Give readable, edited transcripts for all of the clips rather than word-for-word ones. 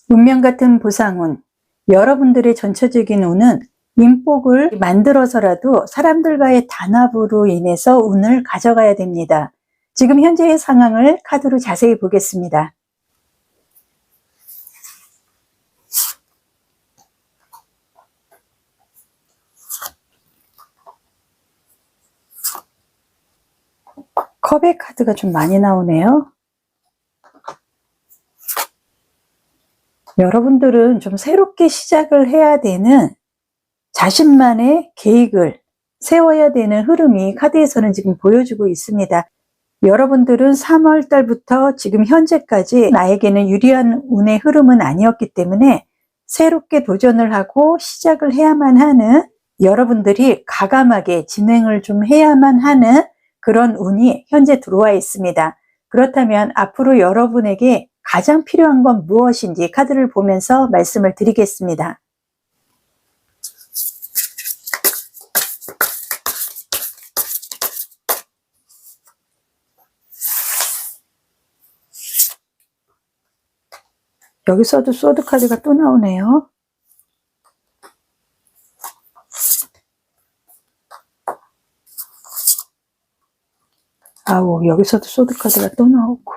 운명 같은 보상운, 여러분들의 전체적인 운은 인복을 만들어서라도 사람들과의 단합으로 인해서 운을 가져가야 됩니다. 지금 현재의 상황을 카드로 자세히 보겠습니다. 컵의 카드가 좀 많이 나오네요. 여러분들은 좀 새롭게 시작을 해야 되는 자신만의 계획을 세워야 되는 흐름이 카드에서는 지금 보여주고 있습니다. 여러분들은 3월 달부터 지금 현재까지 나에게는 유리한 운의 흐름은 아니었기 때문에 새롭게 도전을 하고 시작을 해야만 하는, 여러분들이 과감하게 진행을 좀 해야만 하는 그런 운이 현재 들어와 있습니다. 그렇다면 앞으로 여러분에게 가장 필요한 건 무엇인지 카드를 보면서 말씀을 드리겠습니다. 여기서도 소드 카드가 또 나오네요. 아우, 여기서도 소드 카드가 또 나오고.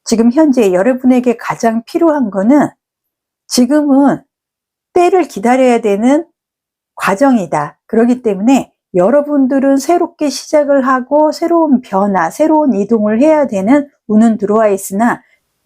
지금 현재 여러분에게 가장 필요한 거는 지금은 때를 기다려야 되는 과정이다. 그렇기 때문에 여러분들은 새롭게 시작을 하고 새로운 변화, 새로운 이동을 해야 되는 운은 들어와 있으나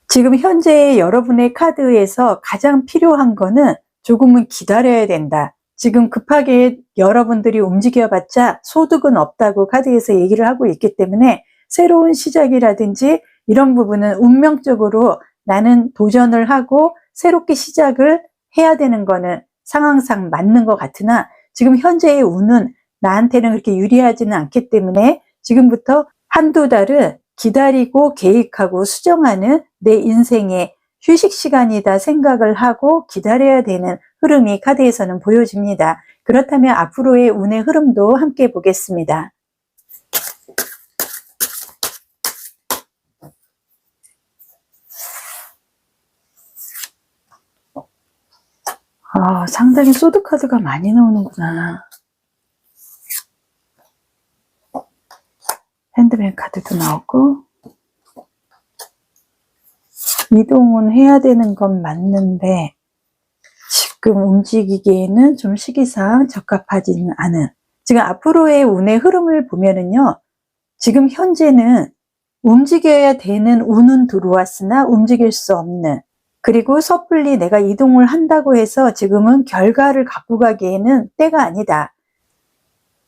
지금 현재 여러분의 카드에서 가장 필요한 거는 조금은 기다려야 된다. 지금 급하게 여러분들이 움직여봤자 소득은 없다고 카드에서 얘기를 하고 있기 때문에 새로운 시작이라든지 이런 부분은 운명적으로 나는 도전을 하고 새롭게 시작을 해야 되는 거는 상황상 맞는 것 같으나 지금 현재의 운은 나한테는 그렇게 유리하지는 않기 때문에 지금부터 한두 달은 기다리고 계획하고 수정하는 내 인생의 휴식 시간이다 생각을 하고 기다려야 되는 흐름이 카드에서는 보여집니다. 그렇다면 앞으로의 운의 흐름도 함께 보겠습니다. 상당히 소드 카드가 많이 나오는구나. 핸드맨 카드도 나오고, 이동은 해야 되는 건 맞는데 지금 움직이기에는 좀 시기상 적합하지는 않은, 지금 앞으로의 운의 흐름을 보면은요, 지금 현재는 움직여야 되는 운은 들어왔으나 움직일 수 없는, 그리고 섣불리 내가 이동을 한다고 해서 지금은 결과를 갖고 가기에는 때가 아니다.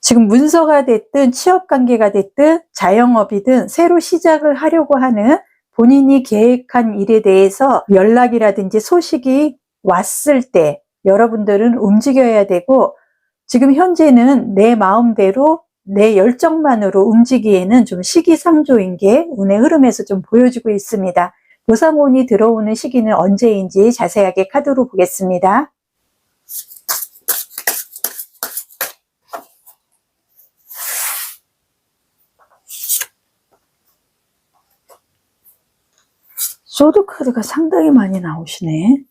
지금 문서가 됐든 취업관계가 됐든 자영업이든 새로 시작을 하려고 하는 본인이 계획한 일에 대해서 연락이라든지 소식이 왔을 때 여러분들은 움직여야 되고, 지금 현재는 내 마음대로 내 열정만으로 움직이기에는 좀 시기상조인 게 운의 흐름에서 좀 보여주고 있습니다. 보상운이 들어오는 시기는 언제인지 자세하게 카드로 보겠습니다. 소드 카드가 상당히 많이 나오시네.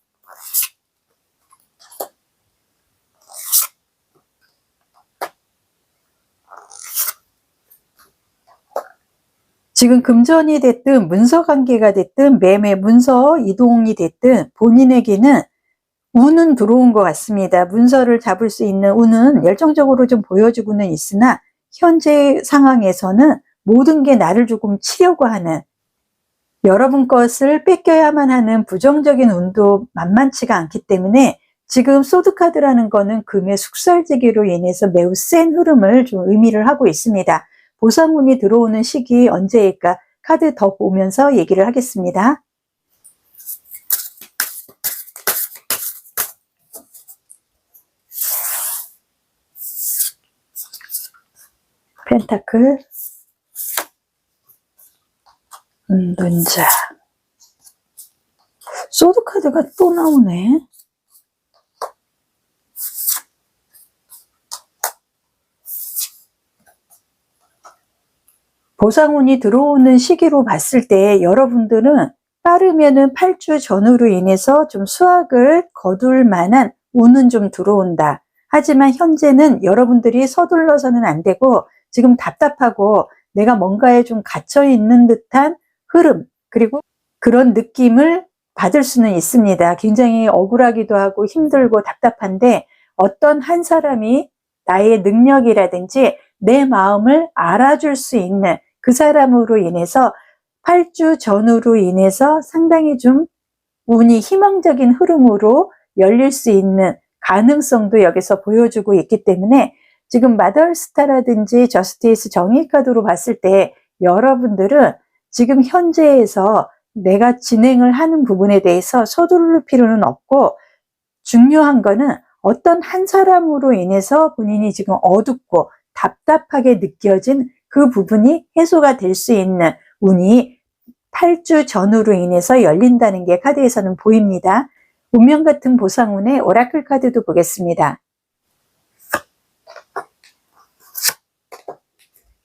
지금 금전이 됐든 문서 관계가 됐든 매매 문서 이동이 됐든 본인에게는 운은 들어온 것 같습니다. 문서를 잡을 수 있는 운은 열정적으로 좀 보여주고는 있으나 현재 상황에서는 모든 게 나를 조금 치려고 하는, 여러분 것을 뺏겨야만 하는 부정적인 운도 만만치가 않기 때문에 지금 소드카드라는 거는 금의 숙살지기로 인해서 매우 센 흐름을 좀 의미를 하고 있습니다. 보상운이 들어오는 시기 언제일까? 카드 더 보면서 얘기를 하겠습니다. 펜타클, 눈자, 소드카드가 또 나오네. 보상운이 들어오는 시기로 봤을 때 여러분들은 빠르면은 8주 전후로 인해서 좀 수확을 거둘 만한 운은 좀 들어온다. 하지만 현재는 여러분들이 서둘러서는 안 되고 지금 답답하고 내가 뭔가에 좀 갇혀 있는 듯한 흐름, 그리고 그런 느낌을 받을 수는 있습니다. 굉장히 억울하기도 하고 힘들고 답답한데 어떤 한 사람이 나의 능력이라든지 내 마음을 알아줄 수 있는 그 사람으로 인해서 8주 전후로 인해서 상당히 좀 운이 희망적인 흐름으로 열릴 수 있는 가능성도 여기서 보여주고 있기 때문에 지금 마더스타라든지 저스티스 정의 카드로 봤을 때 여러분들은 지금 현재에서 내가 진행을 하는 부분에 대해서 서두를 필요는 없고, 중요한 거는 어떤 한 사람으로 인해서 본인이 지금 어둡고 답답하게 느껴진 그 부분이 해소가 될 수 있는 운이 8주 전후로 인해서 열린다는 게 카드에서는 보입니다. 운명 같은 보상운의 오라클 카드도 보겠습니다.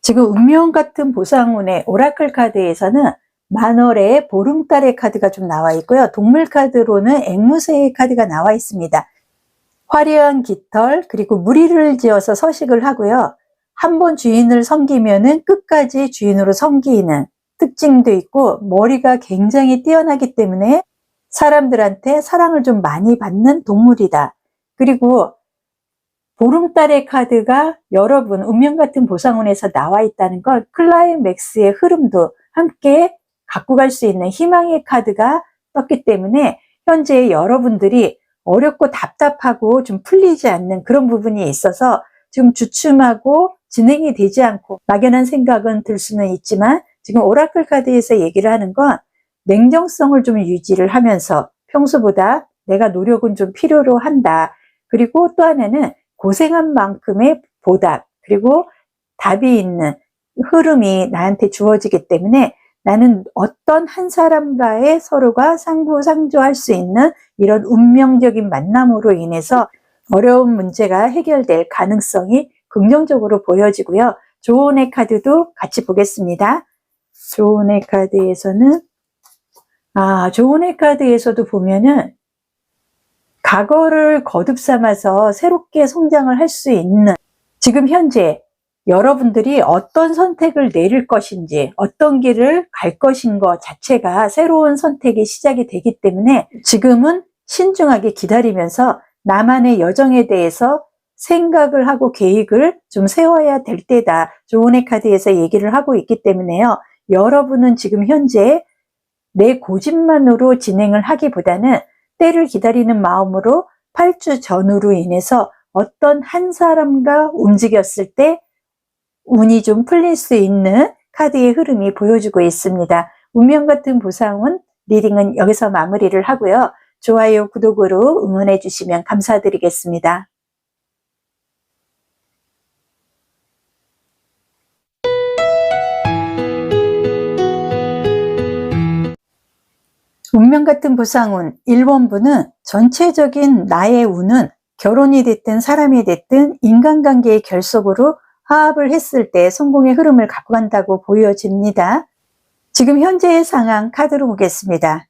지금 운명 같은 보상운의 오라클 카드에서는 만월의 보름달의 카드가 좀 나와 있고요. 동물 카드로는 앵무새의 카드가 나와 있습니다. 화려한 깃털, 그리고 무리를 지어서 서식을 하고요. 한번 주인을 섬기면은 끝까지 주인으로 섬기는 특징도 있고, 머리가 굉장히 뛰어나기 때문에 사람들한테 사랑을 좀 많이 받는 동물이다. 그리고 보름달의 카드가 여러분 운명 같은 보상운에서 나와 있다는 걸 클라이맥스의 흐름도 함께 갖고 갈 수 있는 희망의 카드가 떴기 때문에 현재 여러분들이 어렵고 답답하고 좀 풀리지 않는 그런 부분이 있어서 지금 주춤하고 진행이 되지 않고 막연한 생각은 들 수는 있지만, 지금 오라클 카드에서 얘기를 하는 건 냉정성을 좀 유지를 하면서 평소보다 내가 노력은 좀 필요로 한다. 그리고 또 하나는 고생한 만큼의 보답, 그리고 답이 있는 흐름이 나한테 주어지기 때문에 나는 어떤 한 사람과의 서로가 상부상조할 수 있는 이런 운명적인 만남으로 인해서 어려운 문제가 해결될 가능성이 긍정적으로 보여지고요. 조언의 카드도 같이 보겠습니다. 조언의 카드에서는 조언의 카드에서도 보면은 과거를 거듭 삼아서 새롭게 성장을 할 수 있는, 지금 현재 여러분들이 어떤 선택을 내릴 것인지, 어떤 길을 갈 것인 것 자체가 새로운 선택의 시작이 되기 때문에 지금은 신중하게 기다리면서 나만의 여정에 대해서 생각을 하고 계획을 좀 세워야 될 때다. 조언의 카드에서 얘기를 하고 있기 때문에요. 여러분은 지금 현재 내 고집만으로 진행을 하기보다는 때를 기다리는 마음으로 8주 전후로 인해서 어떤 한 사람과 움직였을 때 운이 좀 풀릴 수 있는 카드의 흐름이 보여주고 있습니다. 운명 같은 보상운 리딩은 여기서 마무리를 하고요. 좋아요, 구독으로 응원해 주시면 감사드리겠습니다. 운명 같은 보상운 1번분은 전체적인 나의 운은 결혼이 됐든 사람이 됐든 인간관계의 결속으로 화합을 했을 때 성공의 흐름을 갖고 간다고 보여집니다. 지금 현재의 상황 카드로 보겠습니다.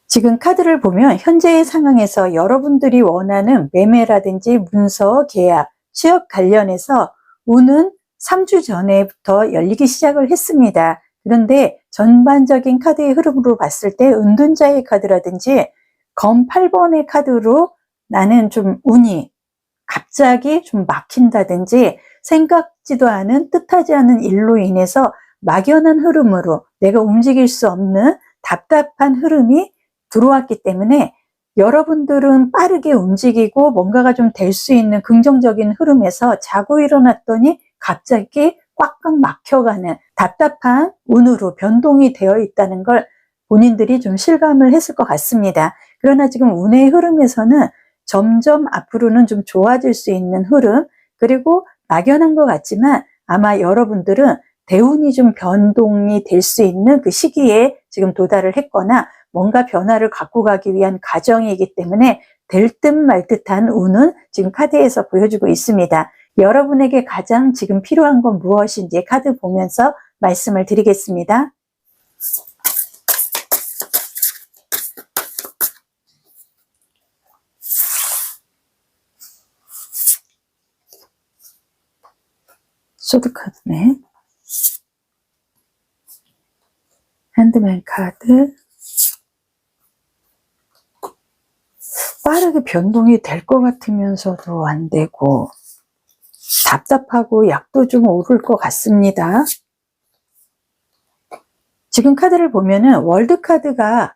지금 카드를 보면 현재의 상황에서 여러분들이 원하는 매매라든지 문서, 계약, 취업 관련해서 운은 3주 전에부터 열리기 시작을 했습니다. 그런데 전반적인 카드의 흐름으로 봤을 때 은둔자의 카드라든지 검 8번의 카드로 나는 좀 운이 갑자기 좀 막힌다든지 생각지도 않은 뜻하지 않은 일로 인해서 막연한 흐름으로 내가 움직일 수 없는 답답한 흐름이 들어왔기 때문에 여러분들은 빠르게 움직이고 뭔가가 좀 될 수 있는 긍정적인 흐름에서 자고 일어났더니 갑자기 꽉꽉 막혀가는 답답한 운으로 변동이 되어 있다는 걸 본인들이 좀 실감을 했을 것 같습니다. 그러나 지금 운의 흐름에서는 점점 앞으로는 좀 좋아질 수 있는 흐름, 그리고 막연한 것 같지만 아마 여러분들은 대운이 좀 변동이 될 수 있는 그 시기에 지금 도달을 했거나 뭔가 변화를 갖고 가기 위한 과정이기 때문에 될 듯 말 듯한 운은 지금 카드에서 보여주고 있습니다. 여러분에게 가장 지금 필요한 건 무엇인지 카드 보면서 말씀을 드리겠습니다. 소드 카드네. 핸드맨 카드. 빠르게 변동이 될 것 같으면서도 안 되고 답답하고 약도 좀 오를 것 같습니다. 지금 카드를 보면은 월드 카드가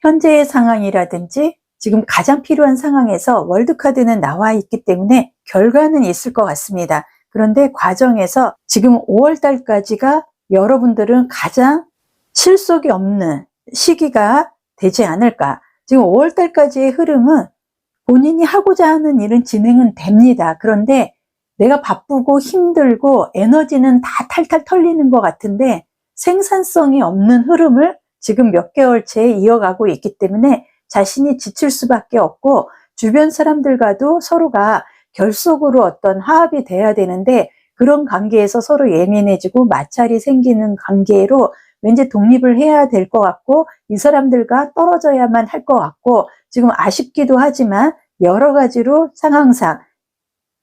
현재의 상황이라든지 지금 가장 필요한 상황에서 월드 카드는 나와 있기 때문에 결과는 있을 것 같습니다. 그런데 과정에서 지금 5월 달까지가 여러분들은 가장 실속이 없는 시기가 되지 않을까. 지금 5월 달까지의 흐름은 본인이 하고자 하는 일은 진행은 됩니다. 그런데 내가 바쁘고 힘들고 에너지는 다 탈탈 털리는 것 같은데 생산성이 없는 흐름을 지금 몇 개월째 이어가고 있기 때문에 자신이 지칠 수밖에 없고 주변 사람들과도 서로가 결속으로 어떤 화합이 돼야 되는데 그런 관계에서 서로 예민해지고 마찰이 생기는 관계로 왠지 독립을 해야 될 것 같고 이 사람들과 떨어져야만 할 것 같고 지금 아쉽기도 하지만 여러 가지로 상황상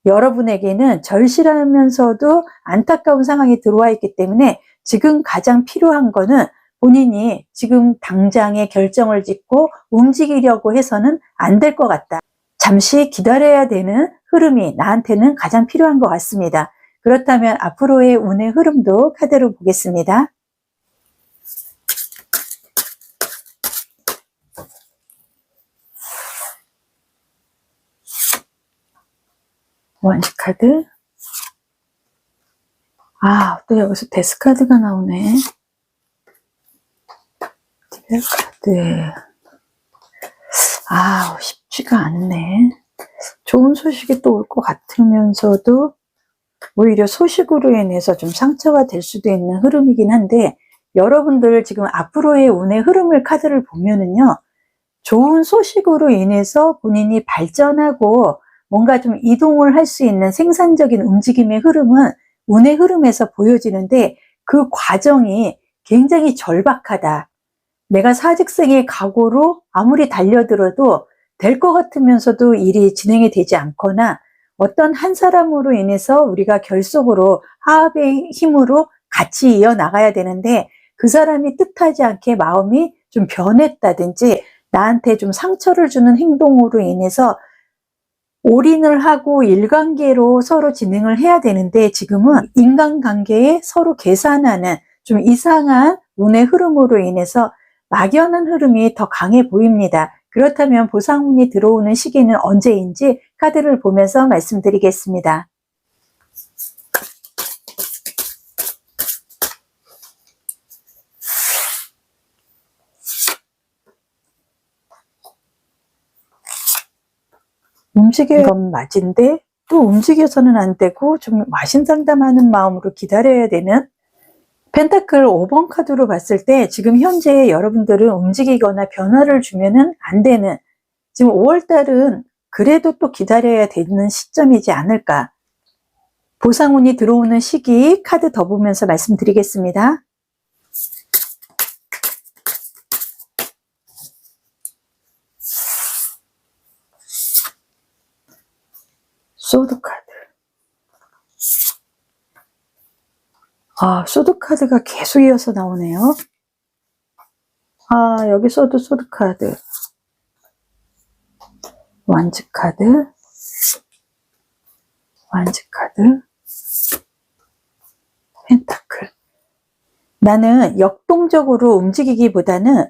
여러분에게는 절실하면서도 안타까운 상황이 들어와 있기 때문에 지금 가장 필요한 거는 본인이 지금 당장의 결정을 짓고 움직이려고 해서는 안 될 것 같다. 잠시 기다려야 되는 흐름이 나한테는 가장 필요한 것 같습니다. 그렇다면 앞으로의 운의 흐름도 카드로 보겠습니다. 원시 카드. 또 여기서 데스 카드가 나오네. 디벨 카드. 쉽지가 않네. 좋은 소식이 또 올 것 같으면서도 오히려 소식으로 인해서 좀 상처가 될 수도 있는 흐름이긴 한데 여러분들 지금 앞으로의 운의 흐름을 카드를 보면은요. 좋은 소식으로 인해서 본인이 발전하고 뭔가 좀 이동을 할 수 있는 생산적인 움직임의 흐름은 운의 흐름에서 보여지는데 그 과정이 굉장히 절박하다. 내가 사직생의 각오로 아무리 달려들어도 될 것 같으면서도 일이 진행이 되지 않거나 어떤 한 사람으로 인해서 우리가 결속으로 화합의 힘으로 같이 이어나가야 되는데 그 사람이 뜻하지 않게 마음이 좀 변했다든지 나한테 좀 상처를 주는 행동으로 인해서 올인을 하고 일관계로 서로 진행을 해야 되는데 지금은 인간관계에 서로 계산하는 좀 이상한 운의 흐름으로 인해서 막연한 흐름이 더 강해 보입니다. 그렇다면 보상운이 들어오는 시기는 언제인지 카드를 보면서 말씀드리겠습니다. 움직이는 건 맞은데 또 움직여서는 안 되고 좀 와신상담하는 마음으로 기다려야 되는 펜타클 5번 카드로 봤을 때 지금 현재 여러분들은 움직이거나 변화를 주면은 안 되는 지금 5월달은 그래도 또 기다려야 되는 시점이지 않을까. 보상운이 들어오는 시기 카드 더 보면서 말씀드리겠습니다. 소드 카드. 소드 카드가 계속 이어서 나오네요. 여기서도 소드 카드. 완즈 카드. 완즈 카드. 펜타클. 나는 역동적으로 움직이기보다는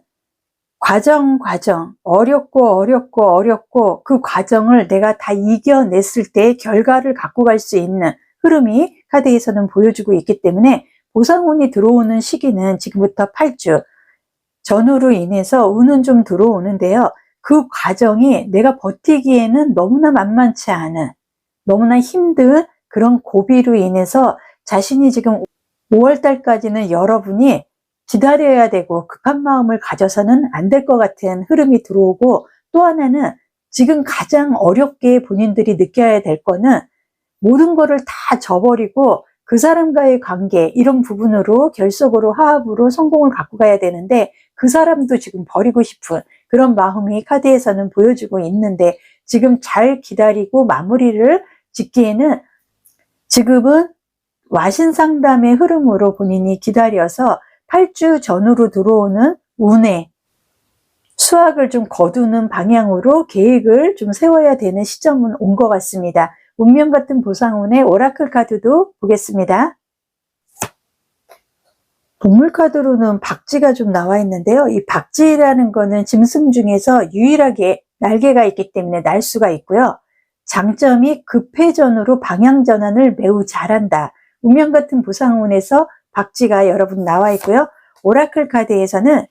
과정, 어렵고 그 과정을 내가 다 이겨냈을 때 결과를 갖고 갈 수 있는 흐름이 카드에서는 보여주고 있기 때문에 보상운이 들어오는 시기는 지금부터 8주 전후로 인해서 운은 좀 들어오는데요. 그 과정이 내가 버티기에는 너무나 만만치 않은, 너무나 힘든 그런 고비로 인해서 자신이 지금 5월 달까지는 여러분이 기다려야 되고 급한 마음을 가져서는 안 될 것 같은 흐름이 들어오고, 또 하나는 지금 가장 어렵게 본인들이 느껴야 될 거는 모든 거를 다 저버리고 그 사람과의 관계, 이런 부분으로 결속으로 화합으로 성공을 갖고 가야 되는데, 그 사람도 지금 버리고 싶은 그런 마음이 카드에서는 보여주고 있는데, 지금 잘 기다리고 마무리를 짓기에는 지금은 와신상담의 흐름으로 본인이 기다려서 8주 전후로 들어오는 운의 수확을 좀 거두는 방향으로 계획을 좀 세워야 되는 시점은 온 것 같습니다. 운명 같은 보상운의 오라클 카드도 보겠습니다. 동물 카드로는 박쥐가 좀 나와 있는데요. 이 박쥐라는 거는 짐승 중에서 유일하게 날개가 있기 때문에 날 수가 있고요. 장점이 급회전으로 방향 전환을 매우 잘한다. 운명 같은 보상운에서 박쥐가 여러분 나와 있고요. 오라클 카드에서는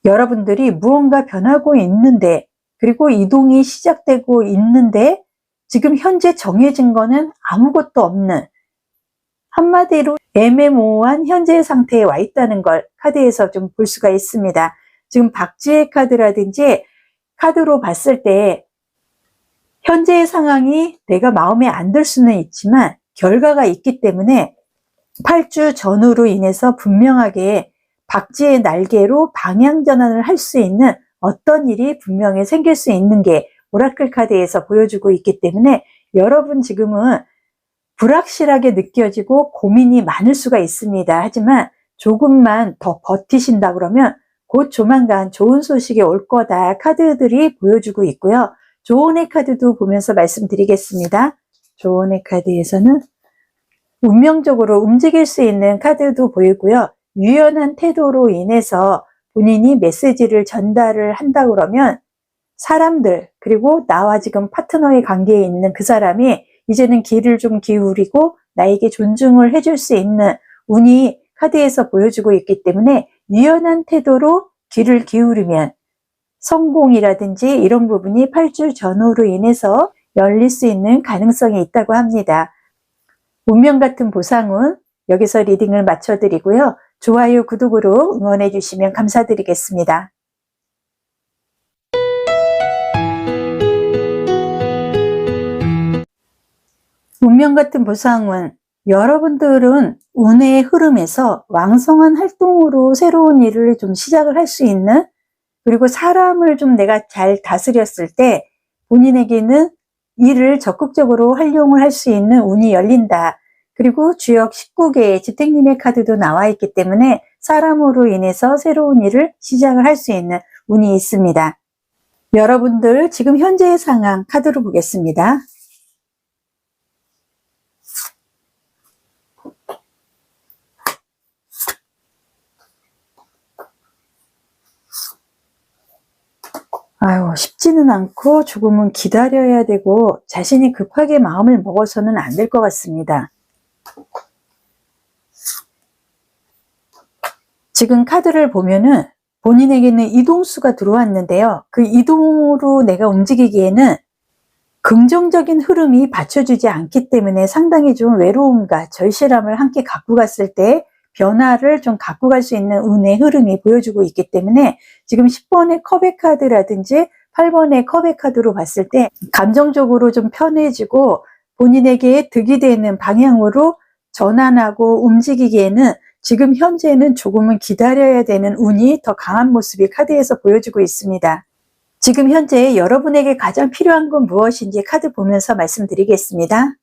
여러분들이 무언가 변하고 있는데, 그리고 이동이 시작되고 있는데 지금 현재 정해진 거는 아무것도 없는, 한마디로 애매모호한 현재 상태에 와 있다는 걸 카드에서 좀 볼 수가 있습니다. 지금 박쥐의 카드라든지 카드로 봤을 때 현재의 상황이 내가 마음에 안 들 수는 있지만 결과가 있기 때문에 8주 전후로 인해서 분명하게 박쥐의 날개로 방향 전환을 할 수 있는 어떤 일이 분명히 생길 수 있는 게 오라클 카드에서 보여주고 있기 때문에, 여러분 지금은 불확실하게 느껴지고 고민이 많을 수가 있습니다. 하지만 조금만 더 버티신다 그러면 곧 조만간 좋은 소식이 올 거다 카드들이 보여주고 있고요. 조언의 카드도 보면서 말씀드리겠습니다. 조언의 카드에서는 운명적으로 움직일 수 있는 카드도 보이고요. 유연한 태도로 인해서 본인이 메시지를 전달을 한다 그러면 사람들, 그리고 나와 지금 파트너의 관계에 있는 그 사람이 이제는 귀를 좀 기울이고 나에게 존중을 해줄 수 있는 운이 카드에서 보여주고 있기 때문에, 유연한 태도로 귀를 기울이면 성공이라든지 이런 부분이 8주 전후로 인해서 열릴 수 있는 가능성이 있다고 합니다. 운명 같은 보상운 여기서 리딩을 마쳐드리고요. 좋아요, 구독으로 응원해 주시면 감사드리겠습니다. 운명 같은 보상운, 여러분들은 운의 흐름에서 왕성한 활동으로 새로운 일을 좀 시작을 할 수 있는, 그리고 사람을 좀 내가 잘 다스렸을 때 본인에게는 일을 적극적으로 활용을 할 수 있는 운이 열린다. 그리고 주역 19개의 지택님의 카드도 나와 있기 때문에 사람으로 인해서 새로운 일을 시작을 할 수 있는 운이 있습니다. 여러분들 지금 현재의 상황 카드로 보겠습니다. 아유, 쉽지는 않고 조금은 기다려야 되고 자신이 급하게 마음을 먹어서는 안 될 것 같습니다. 지금 카드를 보면은 본인에게는 이동수가 들어왔는데요. 그 이동으로 내가 움직이기에는 긍정적인 흐름이 받쳐주지 않기 때문에 상당히 좀 외로움과 절실함을 함께 갖고 갔을 때 변화를 좀 갖고 갈 수 있는 운의 흐름이 보여주고 있기 때문에, 지금 10번의 컵의 카드라든지 8번의 컵의 카드로 봤을 때 감정적으로 좀 편해지고 본인에게 득이 되는 방향으로 전환하고 움직이기에는 지금 현재는 조금은 기다려야 되는 운이 더 강한 모습이 카드에서 보여주고 있습니다. 지금 현재 여러분에게 가장 필요한 건 무엇인지 카드 보면서 말씀드리겠습니다.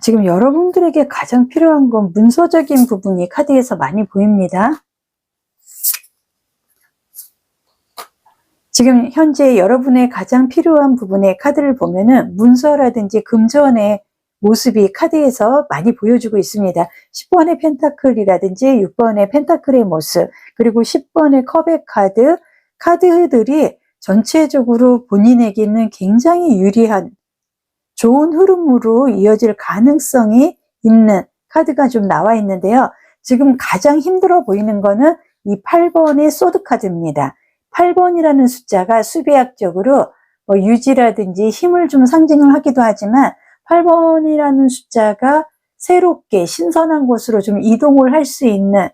지금 여러분들에게 가장 필요한 건 문서적인 부분이 카드에서 많이 보입니다. 지금 현재 여러분의 가장 필요한 부분의 카드를 보면은 문서라든지 금전의 모습이 카드에서 많이 보여주고 있습니다. 10번의 펜타클이라든지 6번의 펜타클의 모습, 그리고 10번의 컵의 카드들이 전체적으로 본인에게는 굉장히 유리한 좋은 흐름으로 이어질 가능성이 있는 카드가 좀 나와 있는데요. 지금 가장 힘들어 보이는 거는 이 8번의 소드 카드입니다. 8번이라는 숫자가 수비학적으로 유지라든지 힘을 좀 상징을 하기도 하지만 8번이라는 숫자가 새롭게 신선한 곳으로 좀 이동을 할 수 있는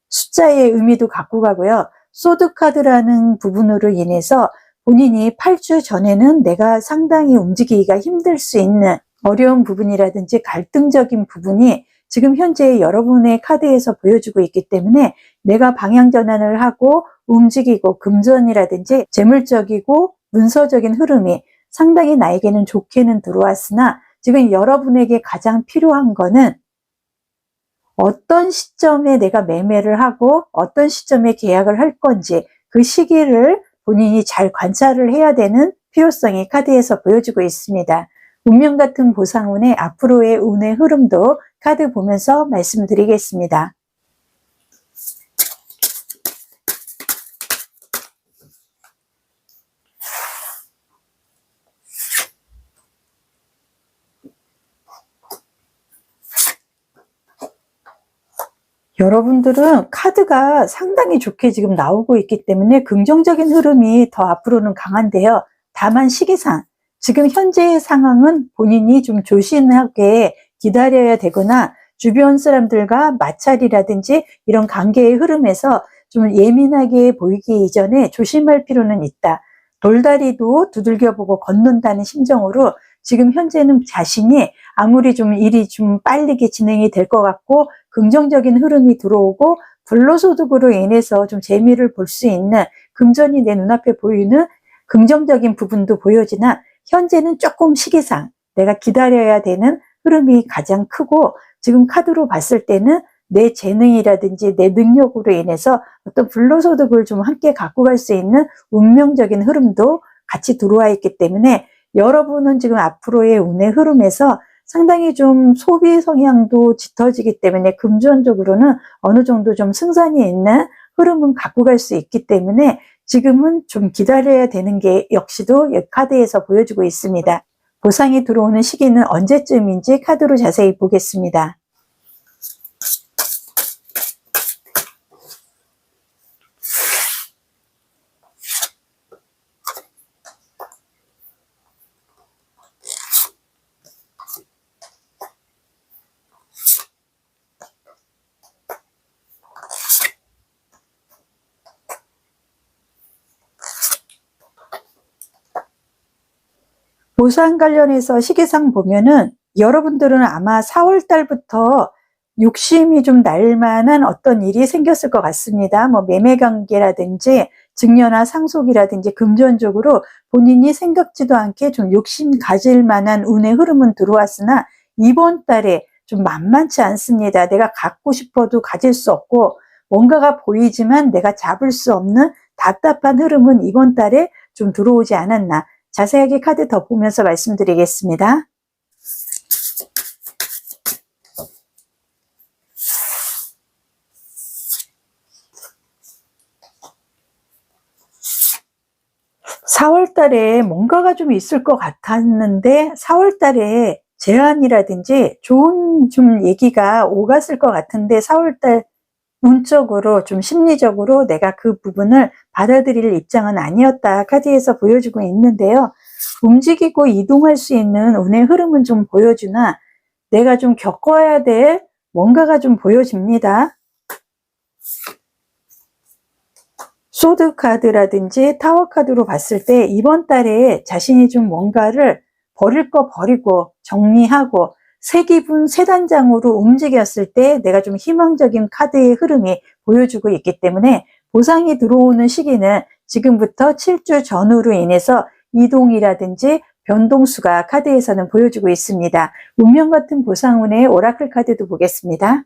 숫자의 의미도 갖고 가고요. 소드 카드라는 부분으로 인해서 본인이 8주 전에는 내가 상당히 움직이기가 힘들 수 있는 어려운 부분이라든지 갈등적인 부분이 지금 현재 여러분의 카드에서 보여주고 있기 때문에 내가 방향 전환을 하고 움직이고 금전이라든지 재물적이고 문서적인 흐름이 상당히 나에게는 좋게는 들어왔으나 지금 여러분에게 가장 필요한 거는 어떤 시점에 내가 매매를 하고 어떤 시점에 계약을 할 건지 그 시기를 본인이 잘 관찰을 해야 되는 필요성이 카드에서 보여주고 있습니다. 운명 같은 보상운의 앞으로의 운의 흐름도 카드 보면서 말씀드리겠습니다. 여러분들은 카드가 상당히 좋게 지금 나오고 있기 때문에 긍정적인 흐름이 더 앞으로는 강한데요. 다만 시기상 지금 현재의 상황은 본인이 좀 조심하게 기다려야 되거나 주변 사람들과 마찰이라든지 이런 관계의 흐름에서 좀 예민하게 보이기 이전에 조심할 필요는 있다. 돌다리도 두들겨보고 걷는다는 심정으로 지금 현재는 자신이 아무리 좀 일이 좀 빠르게 진행이 될 것 같고 긍정적인 흐름이 들어오고 불로소득으로 인해서 좀 재미를 볼 수 있는 금전이 내 눈앞에 보이는 긍정적인 부분도 보여지나 현재는 조금 시기상 내가 기다려야 되는 흐름이 가장 크고 지금 카드로 봤을 때는 내 재능이라든지 내 능력으로 인해서 어떤 불로소득을 좀 함께 갖고 갈 수 있는 운명적인 흐름도 같이 들어와 있기 때문에 여러분은 지금 앞으로의 운의 흐름에서 상당히 좀 소비 성향도 짙어지기 때문에 금전적으로는 어느 정도 좀 승산이 있는 흐름은 갖고 갈 수 있기 때문에 지금은 좀 기다려야 되는 게 역시도 카드에서 보여주고 있습니다. 보상이 들어오는 시기는 언제쯤인지 카드로 자세히 보겠습니다. 보상 관련해서 시기상 보면은 여러분들은 아마 4월 달부터 욕심이 좀 날 만한 어떤 일이 생겼을 것 같습니다. 뭐 매매 관계라든지 증여나 상속이라든지 금전적으로 본인이 생각지도 않게 좀 욕심 가질 만한 운의 흐름은 들어왔으나 이번 달에 좀 만만치 않습니다. 내가 갖고 싶어도 가질 수 없고 뭔가가 보이지만 내가 잡을 수 없는 답답한 흐름은 이번 달에 좀 들어오지 않았나. 자세하게 카드 더 보면서 말씀드리겠습니다. (4월) 달에 뭔가가 좀 있을 것 같았는데 4월 달에 제안이라든지 좋은 좀 얘기가 오갔을 것 같은데 4월 달 운적으로 좀 심리적으로 내가 그 부분을 받아들일 입장은 아니었다 카드에서 보여주고 있는데요. 움직이고 이동할 수 있는 운의 흐름은 좀 보여주나 내가 좀 겪어야 될 뭔가가 좀 보여집니다. 소드 카드라든지 타워 카드로 봤을 때 이번 달에 자신이 좀 뭔가를 버릴 거 버리고 정리하고 새 기분, 새 단장으로 움직였을 때 내가 좀 희망적인 카드의 흐름이 보여주고 있기 때문에 보상이 들어오는 시기는 지금부터 7주 전후로 인해서 이동이라든지 변동수가 카드에서는 보여주고 있습니다. 운명 같은 보상운의 오라클 카드도 보겠습니다.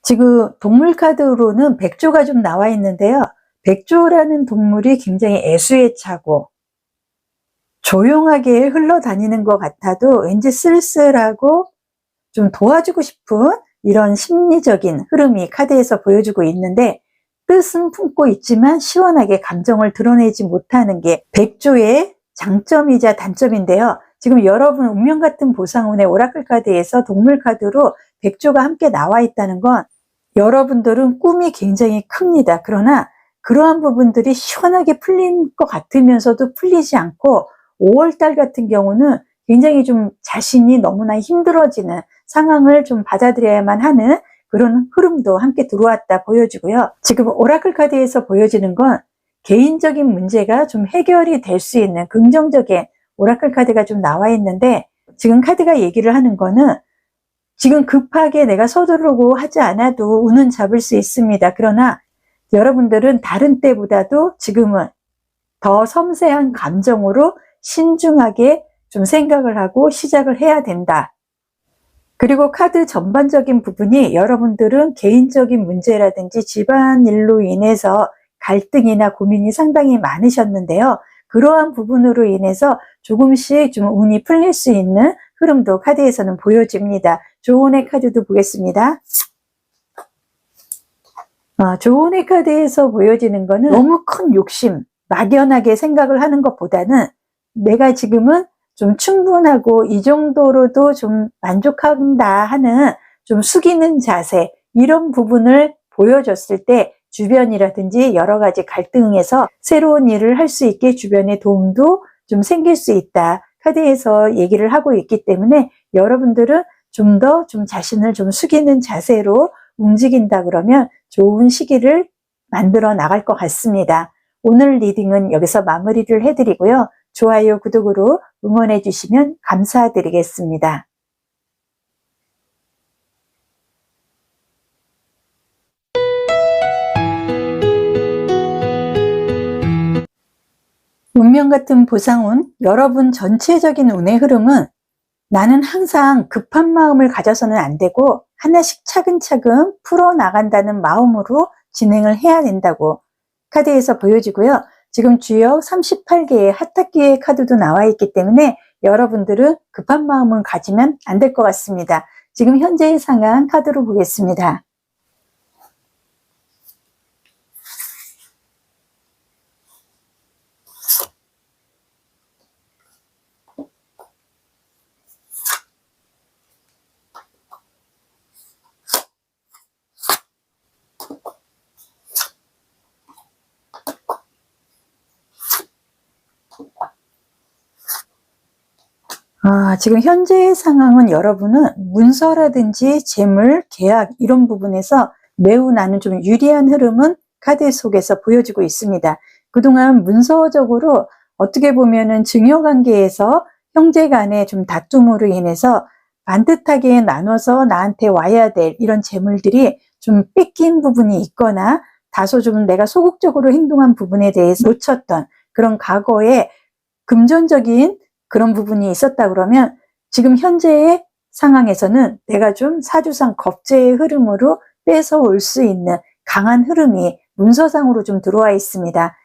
지금 동물 카드로는 백조가 좀 나와 있는데요. 백조라는 동물이 굉장히 애수에 차고 조용하게 흘러다니는 것 같아도 왠지 쓸쓸하고 좀 도와주고 싶은 이런 심리적인 흐름이 카드에서 보여주고 있는데, 뜻은 품고 있지만 시원하게 감정을 드러내지 못하는 게 백조의 장점이자 단점인데요. 지금 여러분 운명 같은 보상운의 오라클 카드에서 동물 카드로 백조가 함께 나와 있다는 건 여러분들은 꿈이 굉장히 큽니다. 그러나 그러한 부분들이 시원하게 풀린 것 같으면서도 풀리지 않고 5월달 같은 경우는 굉장히 좀 자신이 너무나 힘들어지는 상황을 좀 받아들여야만 하는 그런 흐름도 함께 들어왔다 보여지고요. 지금 오라클 카드에서 보여지는 건 개인적인 문제가 좀 해결이 될 수 있는 긍정적인 오라클 카드가 좀 나와 있는데, 지금 카드가 얘기를 하는 거는 지금 급하게 내가 서두르고 하지 않아도 운은 잡을 수 있습니다. 그러나 여러분들은 다른 때보다도 지금은 더 섬세한 감정으로 신중하게 좀 생각을 하고 시작을 해야 된다. 그리고 카드 전반적인 부분이 여러분들은 개인적인 문제라든지 집안일로 인해서 갈등이나 고민이 상당히 많으셨는데요. 그러한 부분으로 인해서 조금씩 좀 운이 풀릴 수 있는 흐름도 카드에서는 보여집니다. 조언의 카드도 보겠습니다. 조언의 카드에서 보여지는 거는 너무 큰 욕심, 막연하게 생각을 하는 것보다는 내가 지금은 좀 충분하고 이 정도로도 좀 만족한다 하는 좀 숙이는 자세, 이런 부분을 보여줬을 때 주변이라든지 여러 가지 갈등에서 새로운 일을 할 수 있게 주변의 도움도 좀 생길 수 있다. 카드에서 얘기를 하고 있기 때문에 여러분들은 좀 더 좀 자신을 좀 숙이는 자세로 움직인다 그러면 좋은 시기를 만들어 나갈 것 같습니다. 오늘 리딩은 여기서 마무리를 해드리고요. 좋아요, 구독으로 응원해 주시면 감사드리겠습니다. 운명 같은 보상운, 여러분 전체적인 운의 흐름은 나는 항상 급한 마음을 가져서는 안 되고 하나씩 차근차근 풀어나간다는 마음으로 진행을 해야 된다고 카드에서 보여지고요. 지금 주역 38개의 핫탁기의 카드도 나와 있기 때문에 여러분들은 급한 마음을 가지면 안 될 것 같습니다. 지금 현재의 상황 카드로 보겠습니다. 지금 현재의 상황은 여러분은 문서라든지 재물, 계약 이런 부분에서 매우 나는 좀 유리한 흐름은 카드 속에서 보여지고 있습니다. 그동안 문서적으로 어떻게 보면은 증여관계에서 형제간의 좀 다툼으로 인해서 반듯하게 나눠서 나한테 와야 될 이런 재물들이 좀 뺏긴 부분이 있거나 다소 좀 내가 소극적으로 행동한 부분에 대해서 놓쳤던 그런 과거의 금전적인 그런 부분이 있었다 그러면 지금 현재의 상황에서는 내가 좀 사주상 겁재의 흐름으로 뺏어올 수 있는 강한 흐름이 문서상으로 좀 들어와 있습니다.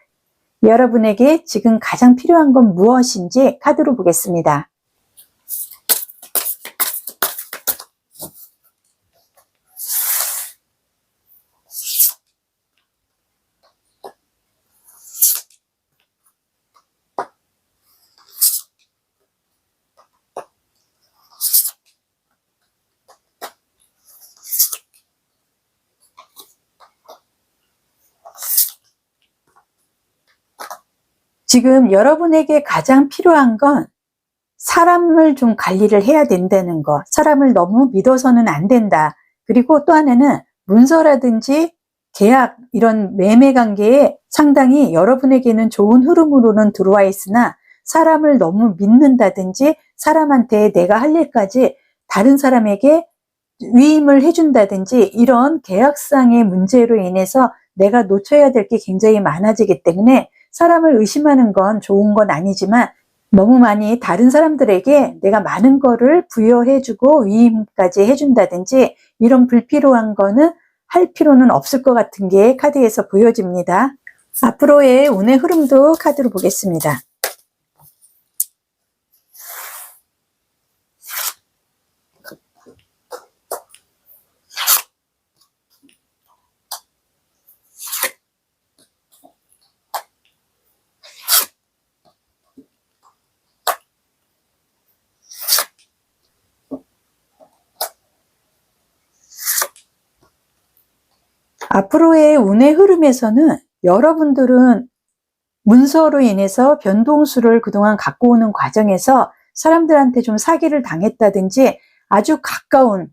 여러분에게 지금 가장 필요한 건 무엇인지 카드로 보겠습니다. 지금 여러분에게 가장 필요한 건 사람을 좀 관리를 해야 된다는 거, 사람을 너무 믿어서는 안 된다. 그리고 또 하나는 문서라든지 계약 이런 매매 관계에 상당히 여러분에게는 좋은 흐름으로는 들어와 있으나 사람을 너무 믿는다든지 사람한테 내가 할 일까지 다른 사람에게 위임을 해준다든지 이런 계약상의 문제로 인해서 내가 놓쳐야 될 게 굉장히 많아지기 때문에 사람을 의심하는 건 좋은 건 아니지만 너무 많이 다른 사람들에게 내가 많은 거를 부여해주고 위임까지 해준다든지 이런 불필요한 거는 할 필요는 없을 것 같은 게 카드에서 보여집니다. 앞으로의 운의 흐름도 카드로 보겠습니다. 앞으로의 운의 흐름에서는 여러분들은 문서로 인해서 변동수를 그동안 갖고 오는 과정에서 사람들한테 좀 사기를 당했다든지 아주 가까운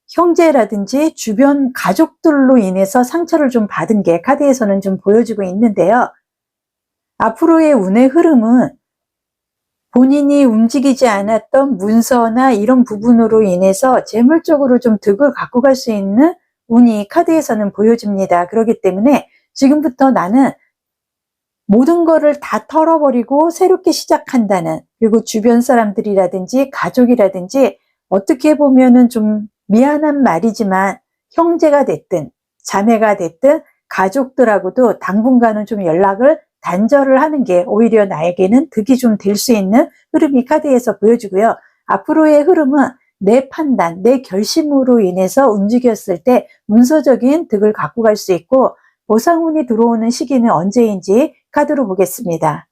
형제라든지 주변 가족들로 인해서 상처를 좀 받은 게 카드에서는 좀 보여주고 있는데요. 앞으로의 운의 흐름은 본인이 움직이지 않았던 문서나 이런 부분으로 인해서 재물적으로 좀 득을 갖고 갈 수 있는 운이 카드에서는 보여줍니다. 그렇기 때문에 지금부터 나는 모든 거를 다 털어버리고 새롭게 시작한다는, 그리고 주변 사람들이라든지 가족이라든지 어떻게 보면은 좀 미안한 말이지만 형제가 됐든 자매가 됐든 가족들하고도 당분간은 좀 연락을 단절을 하는 게 오히려 나에게는 득이 좀 될 수 있는 흐름이 카드에서 보여주고요. 앞으로의 흐름은 내 판단, 내 결심으로 인해서 움직였을 때 문서적인 득을 갖고 갈 수 있고, 보상운이 들어오는 시기는 언제인지 카드로 보겠습니다.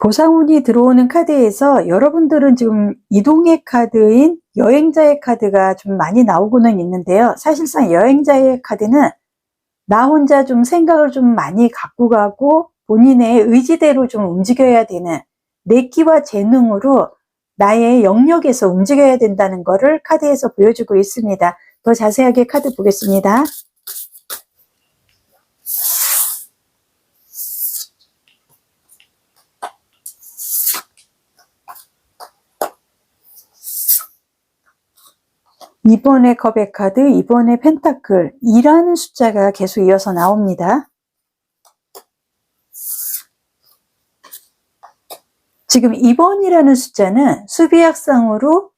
보상운이 들어오는 카드에서 여러분들은 지금 이동의 카드인 여행자의 카드가 좀 많이 나오고는 있는데요. 사실상 여행자의 카드는 나 혼자 좀 생각을 좀 많이 갖고 가고 본인의 의지대로 좀 움직여야 되는, 내 끼와 재능으로 나의 영역에서 움직여야 된다는 것을 카드에서 보여주고 있습니다. 더 자세하게 카드 보겠습니다. 이번에 컵의 카드, 이번에 펜타클, 2라는 숫자가 계속 이어서 나옵니다. 지금 2번이라는 숫자는 수비학상으로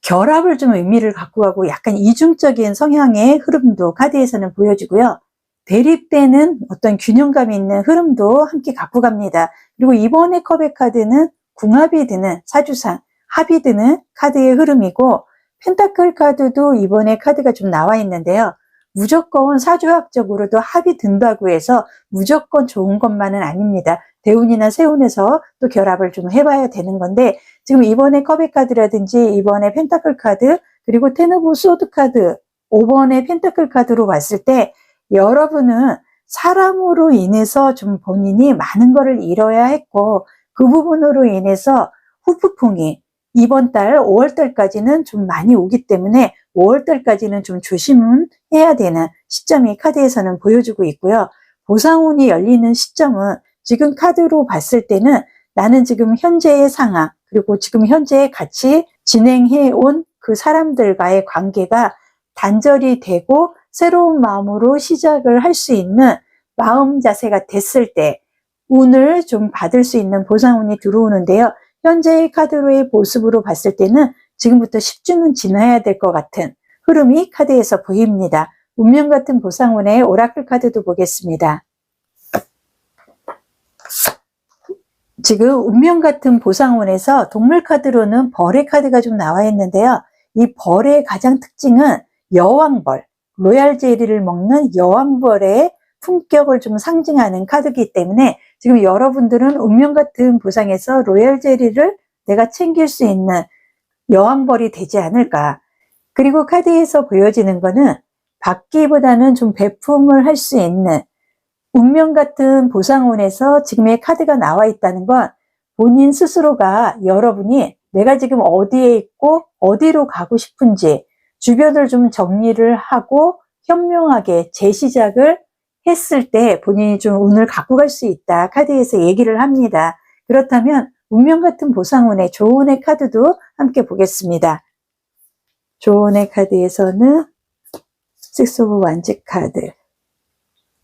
결합을 좀 의미를 갖고 가고 약간 이중적인 성향의 흐름도 카드에서는 보여주고요. 대립되는 어떤 균형감 있는 흐름도 함께 갖고 갑니다. 그리고 이번에 컵의 카드는 궁합이 드는, 사주상 합이 드는 카드의 흐름이고, 펜타클 카드도 이번에 카드가 좀 나와 있는데요. 무조건 사주학적으로도 합이 든다고 해서 무조건 좋은 것만은 아닙니다. 대운이나 세운에서 또 결합을 좀 해봐야 되는 건데, 지금 이번에 컵의 카드라든지 이번에 펜타클 카드, 그리고 텐 오브 소드 카드, 5번의 펜타클 카드로 봤을 때 여러분은 사람으로 인해서 좀 본인이 많은 거를 잃어야 했고, 그 부분으로 인해서 후폭풍이 이번 달 5월달까지는 좀 많이 오기 때문에 5월달까지는 좀 조심은 해야 되는 시점이 카드에서는 보여주고 있고요. 보상운이 열리는 시점은 지금 카드로 봤을 때는 나는 지금 현재의 상황, 그리고 지금 현재 같이 진행해 온 그 사람들과의 관계가 단절이 되고 새로운 마음으로 시작을 할 수 있는 마음 자세가 됐을 때 운을 좀 받을 수 있는 보상운이 들어오는데요. 현재의 카드로의 모습으로 봤을 때는 지금부터 10주는 지나야 될 것 같은 흐름이 카드에서 보입니다. 운명 같은 보상운의 오라클 카드도 보겠습니다. 지금 운명 같은 보상운에서 동물 카드로는 벌의 카드가 좀 나와 있는데요. 이 벌의 가장 특징은 여왕벌, 로얄 제리를 먹는 여왕벌의 품격을 좀 상징하는 카드이기 때문에 지금 여러분들은 운명 같은 보상에서 로얄 제리를 내가 챙길 수 있는 여왕벌이 되지 않을까. 그리고 카드에서 보여지는 거는 받기보다는 좀 배품을 할 수 있는 운명 같은 보상운에서 지금의 카드가 나와 있다는 건 본인 스스로가 여러분이 내가 지금 어디에 있고 어디로 가고 싶은지 주변을 좀 정리를 하고 현명하게 재시작을 했을 때 본인이 좀 운을 갖고 갈 수 있다. 카드에서 얘기를 합니다. 그렇다면 운명 같은 보상운의 조언의 카드도 함께 보겠습니다. 조언의 카드에서는 식스 오브 완즈 카드,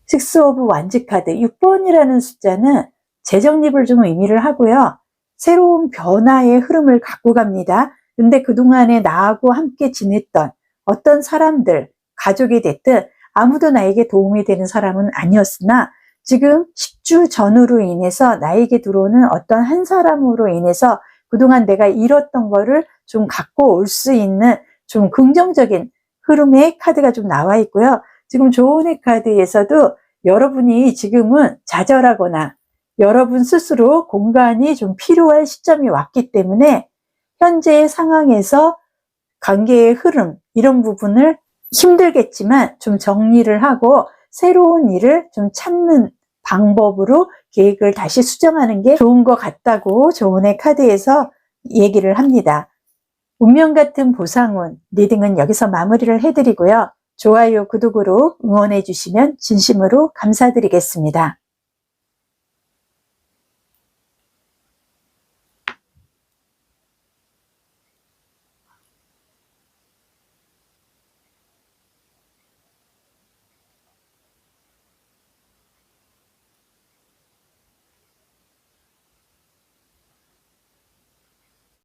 식스 오브 완즈 카드 6번이라는 숫자는 재정립을 좀 의미를 하고요. 새로운 변화의 흐름을 갖고 갑니다. 근데 그동안에 나하고 함께 지냈던 어떤 사람들, 가족이 됐든 아무도 나에게 도움이 되는 사람은 아니었으나 지금 10주 전으로 인해서 나에게 들어오는 어떤 한 사람으로 인해서 그동안 내가 잃었던 거를 좀 갖고 올 수 있는 좀 긍정적인 흐름의 카드가 좀 나와 있고요. 지금 조언의 카드에서도 여러분이 지금은 좌절하거나 여러분 스스로 공간이 좀 필요할 시점이 왔기 때문에 현재의 상황에서 관계의 흐름 이런 부분을 힘들겠지만 좀 정리를 하고 새로운 일을 좀 찾는 방법으로 계획을 다시 수정하는 게 좋은 것 같다고 조언의 카드에서 얘기를 합니다. 운명 같은 보상운 리딩은 여기서 마무리를 해드리고요. 좋아요, 구독으로 응원해 주시면 진심으로 감사드리겠습니다.